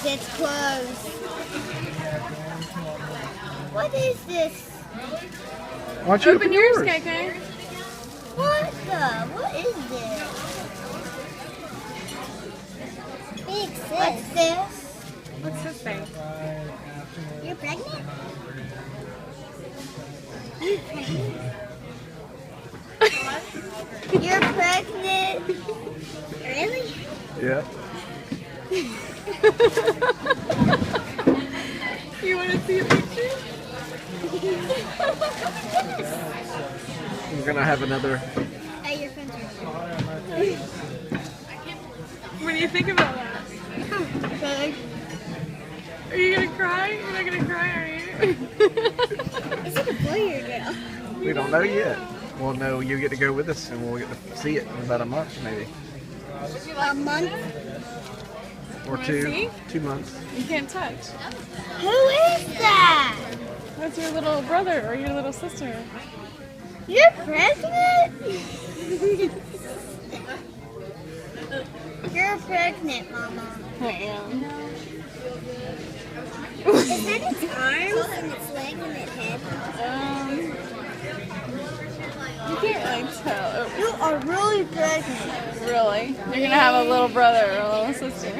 closed. It's closed. What is this? Why don't you Open yours, KK. What is this? Big sis. What's this? What's this thing? You're pregnant? You're pregnant? You're pregnant? Really? Yeah. You want to see a picture? We're gonna have another. Hey, your friends are What do you think about that? Are you gonna cry? You're not gonna cry, are you? Is it a boy or a girl? We don't know yet. We'll know. You get to go with us, and we'll get to see it in about a month, maybe, A month? or Wanna two. see? 2 months. You can't touch. Who is that? That's your little brother or your little sister. You're pregnant? You're pregnant, Mama. I am. Is that its arms and its legs and its head? You can't really tell. You are really pregnant. Really? You're gonna have a little brother or a little sister.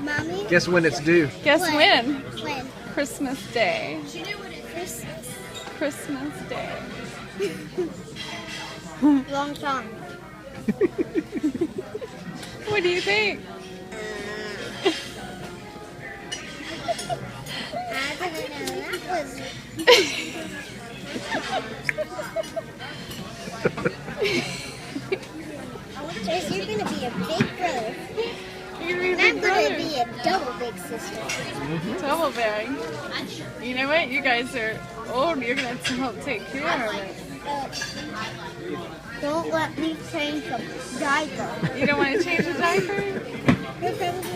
Mommy? Guess when it's due. Guess when? When? Christmas Day. Christmas. Christmas Day. Long time. What do you think? I didn't know that was... Trace, you're gonna be a big brother. You're And gonna I'm be gonna brother. be a double big sister. Double bag. You know what? You guys are old. You're gonna have to help take care of it. Don't let me change the diaper. You don't want to change the diaper? You're probably